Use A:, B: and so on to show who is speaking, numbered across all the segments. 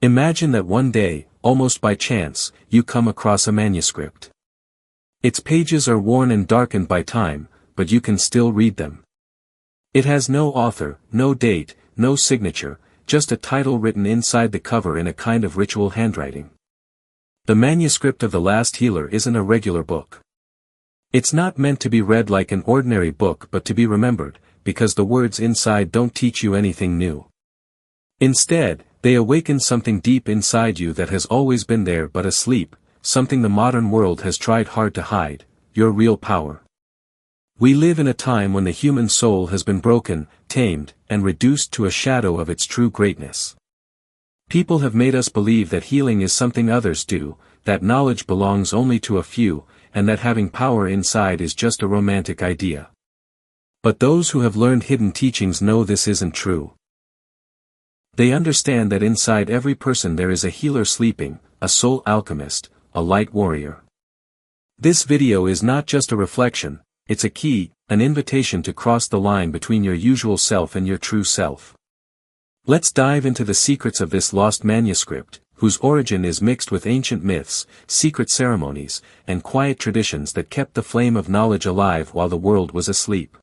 A: Imagine that one day, almost by chance, you come across a manuscript. Its pages are worn and darkened by time, but you can still read them. It has no author, no date, no signature, just a title written inside the cover in a kind of ritual handwriting. The manuscript of The Last Healer isn't a regular book. It's not meant to be read like an ordinary book but to be remembered, because the words inside don't teach you anything new. Instead, they awaken something deep inside you that has always been there but asleep, something the modern world has tried hard to hide, your real power. We live in a time when the human soul has been broken, tamed, and reduced to a shadow of its true greatness. People have made us believe that healing is something others do, that knowledge belongs only to a few, and that having power inside is just a romantic idea. But those who have learned hidden teachings know this isn't true. They understand that inside every person there is a healer sleeping, a soul alchemist, a light warrior. This video is not just a reflection, it's a key, an invitation to cross the line between your usual self and your true self. Let's dive into the secrets of this lost manuscript, whose origin is mixed with ancient myths, secret ceremonies, and quiet traditions that kept the flame of knowledge alive while the world was asleep.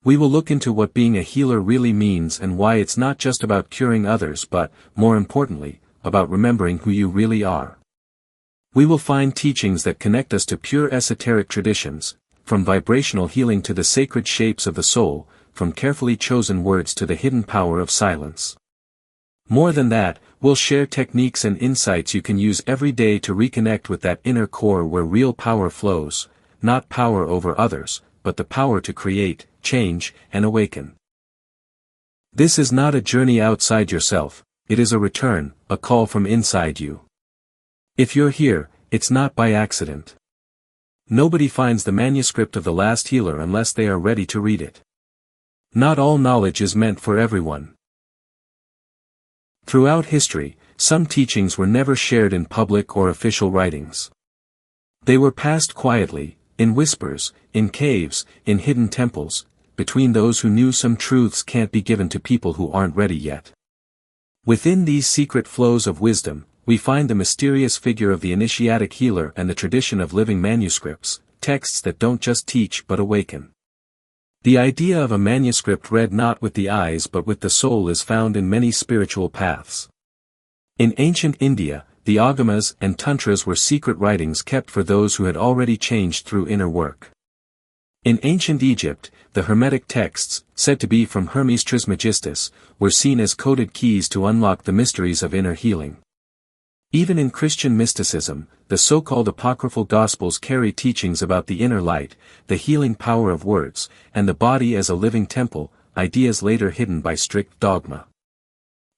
A: We will look into what being a healer really means and why it's not just about curing others but, more importantly, about remembering who you really are. We will find teachings that connect us to pure esoteric traditions, from vibrational healing to the sacred shapes of the soul, from carefully chosen words to the hidden power of silence. More than that, we'll share techniques and insights you can use every day to reconnect with that inner core where real power flows, not power over others, but the power to create, change, and awaken. This is not a journey outside yourself, it is a return, a call from inside you. If you're here, it's not by accident. Nobody finds the manuscript of The Last Healer unless they are ready to read it. Not all knowledge is meant for everyone. Throughout history, some teachings were never shared in public or official writings. They were passed quietly, in whispers, in caves, in hidden temples, between those who knew some truths can't be given to people who aren't ready yet. Within these secret flows of wisdom, we find the mysterious figure of the initiatic healer and the tradition of living manuscripts, texts that don't just teach but awaken. The idea of a manuscript read not with the eyes but with the soul is found in many spiritual paths. In ancient India, the agamas and tantras were secret writings kept for those who had already changed through inner work. In ancient Egypt, the Hermetic texts, said to be from Hermes Trismegistus, were seen as coded keys to unlock the mysteries of inner healing. Even in Christian mysticism, the so-called apocryphal Gospels carry teachings about the inner light, the healing power of words, and the body as a living temple, ideas later hidden by strict dogma.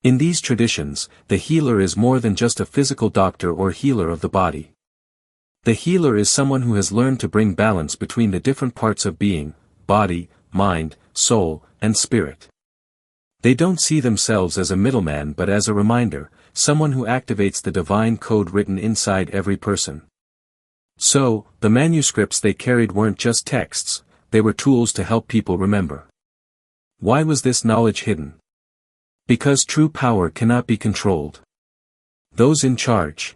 A: In these traditions, the healer is more than just a physical doctor or healer of the body. The healer is someone who has learned to bring balance between the different parts of being, body, mind, soul, and spirit. They don't see themselves as a middleman but as a reminder, someone who activates the divine code written inside every person. So, the manuscripts they carried weren't just texts, they were tools to help people remember. Why was this knowledge hidden? Because true power cannot be controlled. Those in charge,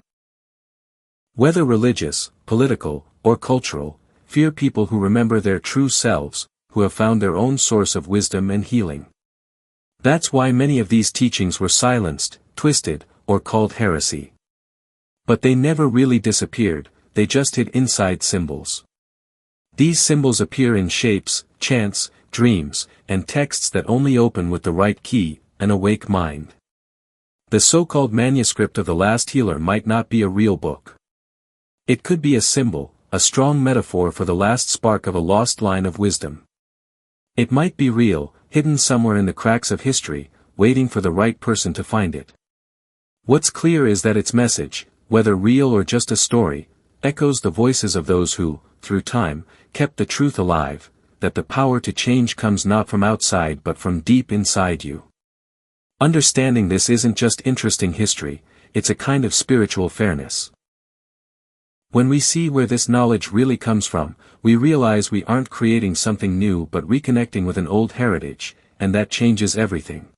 A: whether religious, political, or cultural, fear people who remember their true selves, who have found their own source of wisdom and healing. That's why many of these teachings were silenced, twisted, or called heresy. But they never really disappeared, they just hid inside symbols. These symbols appear in shapes, chants, dreams, and texts that only open with the right key, an awake mind. The so-called manuscript of The Last Healer might not be a real book. It could be a symbol, a strong metaphor for the last spark of a lost line of wisdom. It might be real, hidden somewhere in the cracks of history, waiting for the right person to find it. What's clear is that its message, whether real or just a story, echoes the voices of those who, through time, kept the truth alive, that the power to change comes not from outside but from deep inside you. Understanding this isn't just interesting history, it's a kind of spiritual fairness. When we see where this knowledge really comes from, we realize we aren't creating something new but reconnecting with an old heritage, and that changes everything.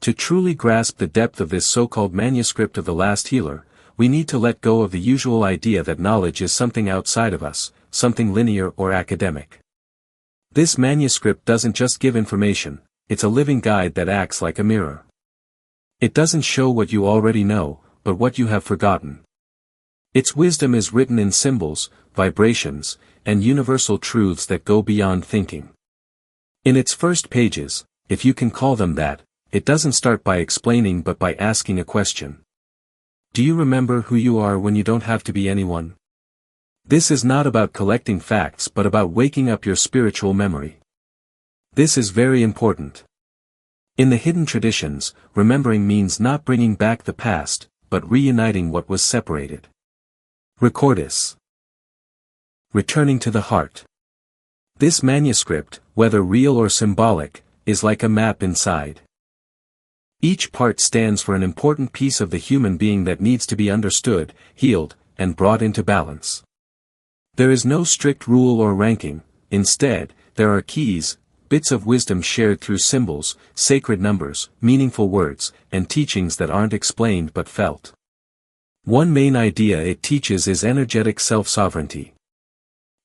A: To truly grasp the depth of this so-called manuscript of the last healer, we need to let go of the usual idea that knowledge is something outside of us, something linear or academic. This manuscript doesn't just give information, it's a living guide that acts like a mirror. It doesn't show what you already know, but what you have forgotten. Its wisdom is written in symbols, vibrations, and universal truths that go beyond thinking. In its first pages, if you can call them that, it doesn't start by explaining but by asking a question. Do you remember who you are when you don't have to be anyone? This is not about collecting facts but about waking up your spiritual memory. This is very important. In the hidden traditions, remembering means not bringing back the past, but reuniting what was separated. Recordis. Returning to the heart. This manuscript, whether real or symbolic, is like a map inside. Each part stands for an important piece of the human being that needs to be understood, healed, and brought into balance. There is no strict rule or ranking, instead, there are keys, bits of wisdom shared through symbols, sacred numbers, meaningful words, and teachings that aren't explained but felt. One main idea it teaches is energetic self-sovereignty.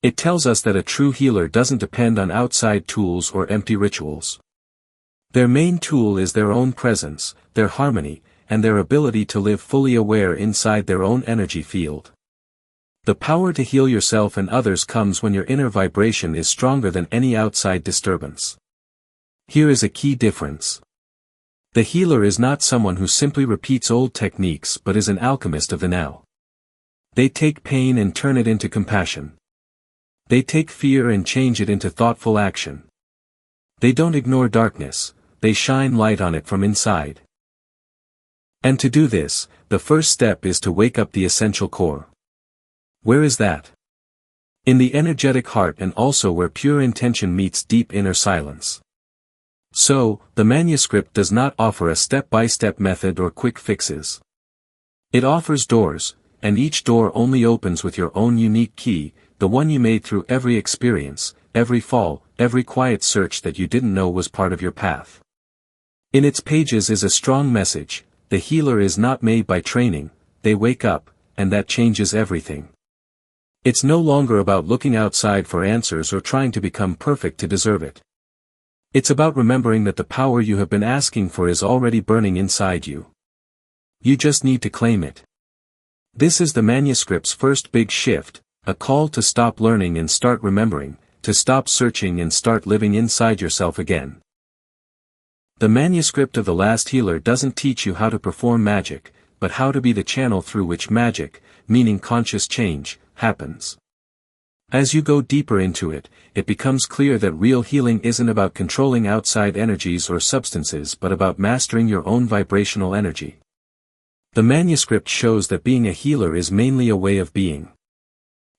A: It tells us that a true healer doesn't depend on outside tools or empty rituals. Their main tool is their own presence, their harmony, and their ability to live fully aware inside their own energy field. The power to heal yourself and others comes when your inner vibration is stronger than any outside disturbance. Here is a key difference. The healer is not someone who simply repeats old techniques but is an alchemist of the now. They take pain and turn it into compassion. They take fear and change it into thoughtful action. They don't ignore darkness, they shine light on it from inside. And to do this, the first step is to wake up the essential core. Where is that? In the energetic heart and also where pure intention meets deep inner silence. So, the manuscript does not offer a step-by-step method or quick fixes. It offers doors, and each door only opens with your own unique key, the one you made through every experience, every fall, every quiet search that you didn't know was part of your path. In its pages is a strong message: the healer is not made by training, they wake up, and that changes everything. It's no longer about looking outside for answers or trying to become perfect to deserve it. It's about remembering that the power you have been asking for is already burning inside you. You just need to claim it. This is the manuscript's first big shift, a call to stop learning and start remembering, to stop searching and start living inside yourself again. The manuscript of the last healer doesn't teach you how to perform magic, but how to be the channel through which magic, meaning conscious change, happens. As you go deeper into it, it becomes clear that real healing isn't about controlling outside energies or substances but about mastering your own vibrational energy. The manuscript shows that being a healer is mainly a way of being.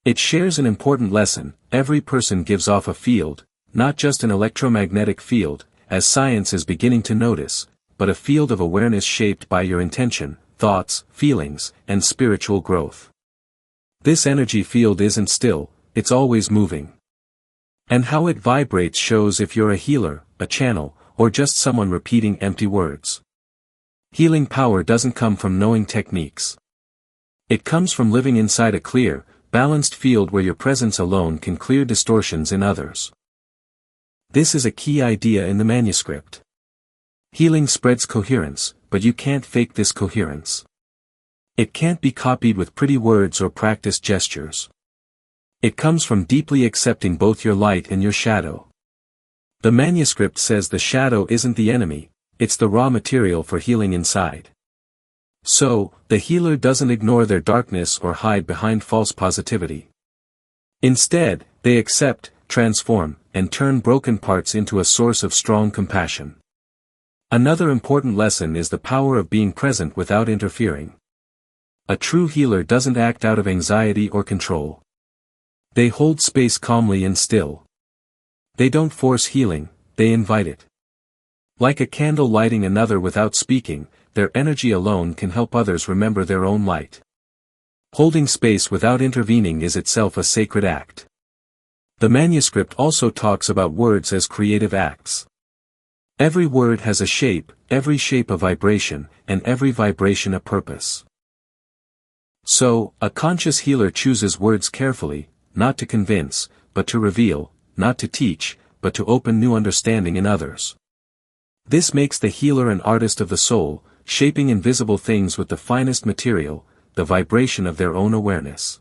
A: It shares an important lesson: every person gives off a field, not just an electromagnetic field, as science is beginning to notice, but a field of awareness shaped by your intention, thoughts, feelings, and spiritual growth. This energy field isn't still, it's always moving. And how it vibrates shows if you're a healer, a channel, or just someone repeating empty words. Healing power doesn't come from knowing techniques. It comes from living inside a clear, balanced field where your presence alone can clear distortions in others. This is a key idea in the manuscript. Healing spreads coherence, but you can't fake this coherence. It can't be copied with pretty words or practiced gestures. It comes from deeply accepting both your light and your shadow. The manuscript says the shadow isn't the enemy, it's the raw material for healing inside. So, the healer doesn't ignore their darkness or hide behind false positivity. Instead, they accept, transform, and turn broken parts into a source of strong compassion. Another important lesson is the power of being present without interfering. A true healer doesn't act out of anxiety or control. They hold space calmly and still. They don't force healing, they invite it. Like a candle lighting another without speaking, their energy alone can help others remember their own light. Holding space without intervening is itself a sacred act. The manuscript also talks about words as creative acts. Every word has a shape, every shape a vibration, and every vibration a purpose. So, a conscious healer chooses words carefully, not to convince, but to reveal, not to teach, but to open new understanding in others. This makes the healer an artist of the soul, shaping invisible things with the finest material, the vibration of their own awareness.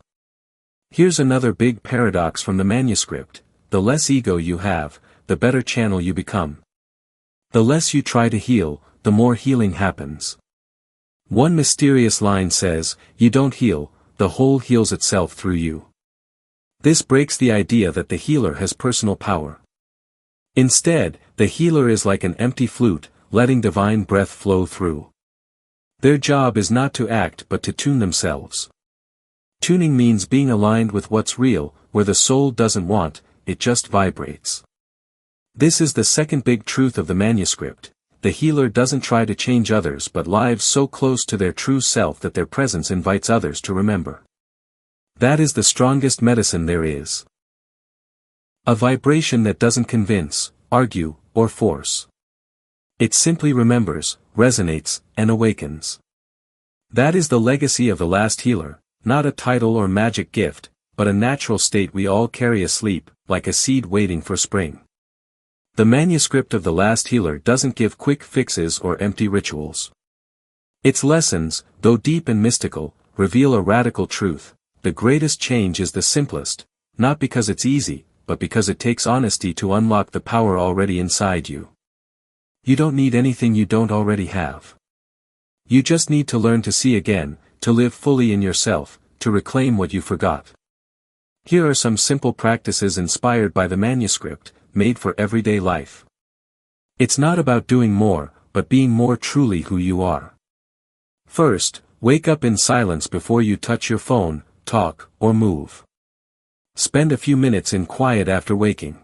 A: Here's another big paradox from the manuscript: the less ego you have, the better channel you become. The less you try to heal, the more healing happens. One mysterious line says, "You don't heal, the whole heals itself through you." This breaks the idea that the healer has personal power. Instead, the healer is like an empty flute, letting divine breath flow through. Their job is not to act but to tune themselves. Tuning means being aligned with what's real, where the soul doesn't want, it just vibrates. This is the second big truth of the manuscript: the healer doesn't try to change others but lives so close to their true self that their presence invites others to remember. That is the strongest medicine there is. A vibration that doesn't convince, argue, or force. It simply remembers, resonates, and awakens. That is the legacy of the last healer, not a title or magic gift, but a natural state we all carry asleep, like a seed waiting for spring. The manuscript of the last healer doesn't give quick fixes or empty rituals. Its lessons, though deep and mystical, reveal a radical truth: the greatest change is the simplest, not because it's easy, but because it takes honesty to unlock the power already inside you. You don't need anything you don't already have. You just need to learn to see again, to live fully in yourself, to reclaim what you forgot. Here are some simple practices inspired by the manuscript, made for everyday life. It's not about doing more, but being more truly who you are. First, wake up in silence before you touch your phone, talk, or move. Spend a few minutes in quiet after waking.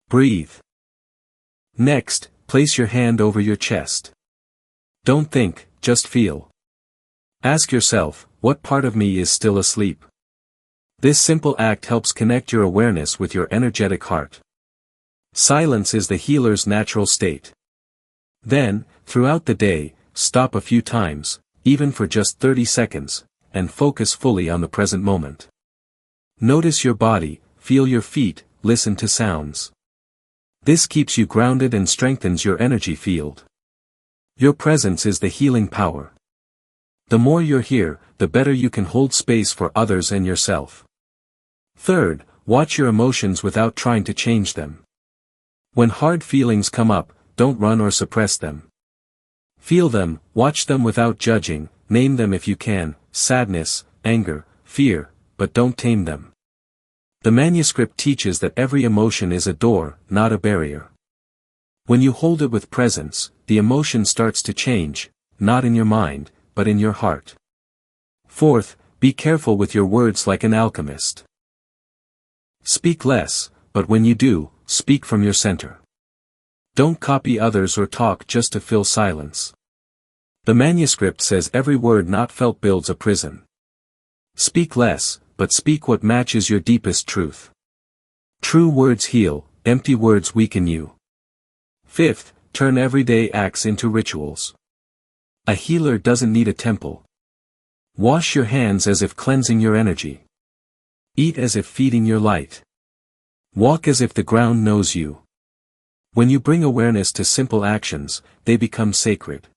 A: Breathe. Next, place your hand over your chest. Don't think, just feel. Ask yourself, what part of me is still asleep? This simple act helps connect your awareness with your energetic heart. Silence is the healer's natural state. Then, throughout the day, stop a few times, even for just 30 seconds, and focus fully on the present moment. Notice your body, feel your feet, listen to sounds. This keeps you grounded and strengthens your energy field. Your presence is the healing power. The more you're here, the better you can hold space for others and yourself. Third, watch your emotions without trying to change them. When hard feelings come up, don't run or suppress them. Feel them, watch them without judging, name them if you can: sadness, anger, fear, but don't tame them. The manuscript teaches that every emotion is a door, not a barrier. When you hold it with presence, the emotion starts to change, not in your mind, but in your heart. Fourth, be careful with your words like an alchemist. Speak less, but when you do, speak from your center. Don't copy others or talk just to fill silence. The manuscript says every word not felt builds a prison. Speak less, but speak what matches your deepest truth. True words heal, empty words weaken you. Fifth, turn everyday acts into rituals. A healer doesn't need a temple. Wash your hands as if cleansing your energy. Eat as if feeding your light. Walk as if the ground knows you. When you bring awareness to simple actions, they become sacred.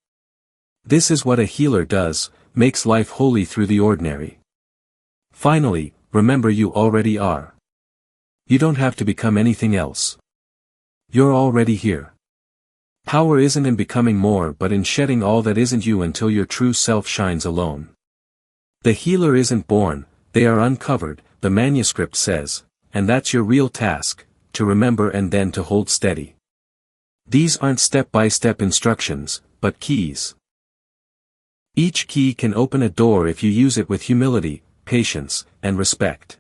A: This is what a healer does, makes life holy through the ordinary. Finally, remember you already are. You don't have to become anything else. You're already here. Power isn't in becoming more but in shedding all that isn't you until your true self shines alone. The healer isn't born, they are uncovered, the manuscript says, and that's your real task, to remember and then to hold steady. These aren't step-by-step instructions, but keys. Each key can open a door if you use it with humility, patience, and respect.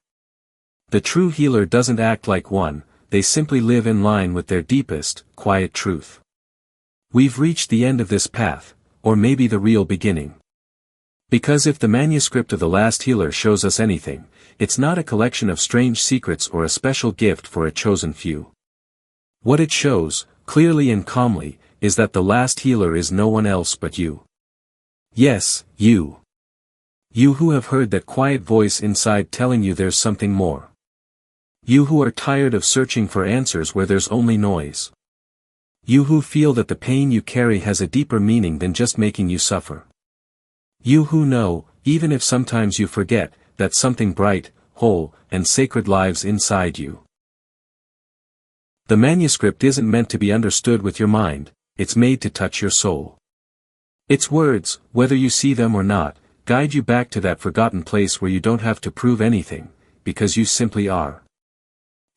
A: The true healer doesn't act like one, they simply live in line with their deepest, quiet truth. We've reached the end of this path, or maybe the real beginning. Because if the manuscript of the last healer shows us anything, it's not a collection of strange secrets or a special gift for a chosen few. What it shows, clearly and calmly, is that the last healer is no one else but you. Yes, you. You who have heard that quiet voice inside telling you there's something more. You who are tired of searching for answers where there's only noise. You who feel that the pain you carry has a deeper meaning than just making you suffer. You who know, even if sometimes you forget, that something bright, whole, and sacred lives inside you. The manuscript isn't meant to be understood with your mind, it's made to touch your soul. Its words, whether you see them or not, guide you back to that forgotten place where you don't have to prove anything, because you simply are.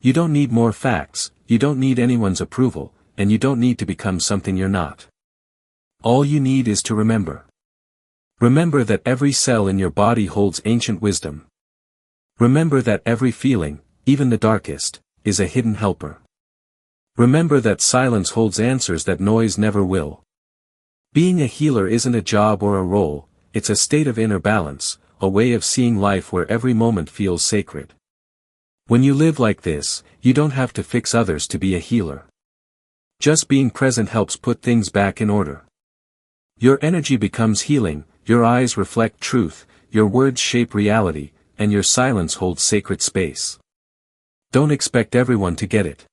A: You don't need more facts, you don't need anyone's approval, and you don't need to become something you're not. All you need is to remember. Remember that every cell in your body holds ancient wisdom. Remember that every feeling, even the darkest, is a hidden helper. Remember that silence holds answers that noise never will. Being a healer isn't a job or a role, it's a state of inner balance, a way of seeing life where every moment feels sacred. When you live like this, you don't have to fix others to be a healer. Just being present helps put things back in order. Your energy becomes healing, your eyes reflect truth, your words shape reality, and your silence holds sacred space. Don't expect everyone to get it.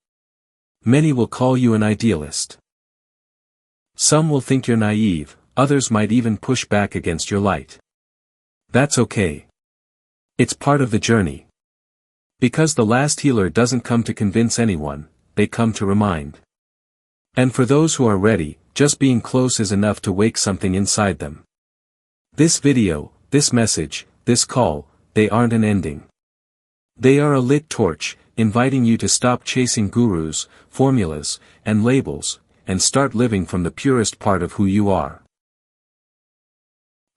A: Many will call you an idealist. Some will think you're naive, others might even push back against your light. That's okay. It's part of the journey. Because the last healer doesn't come to convince anyone, they come to remind. And for those who are ready, just being close is enough to wake something inside them. This video, this message, this call, they aren't an ending. They are a lit torch, inviting you to stop chasing gurus, formulas, and labels, and start living from the purest part of who you are.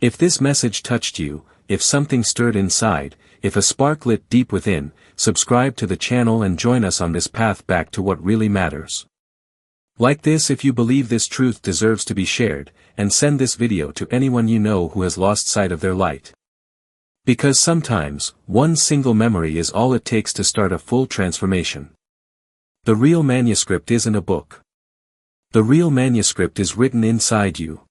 A: If this message touched you, if something stirred inside, if a spark lit deep within, subscribe to the channel and join us on this path back to what really matters. Like this if you believe this truth deserves to be shared, and send this video to anyone you know who has lost sight of their light. Because sometimes, one single memory is all it takes to start a full transformation. The real manuscript isn't a book. The real manuscript is written inside you.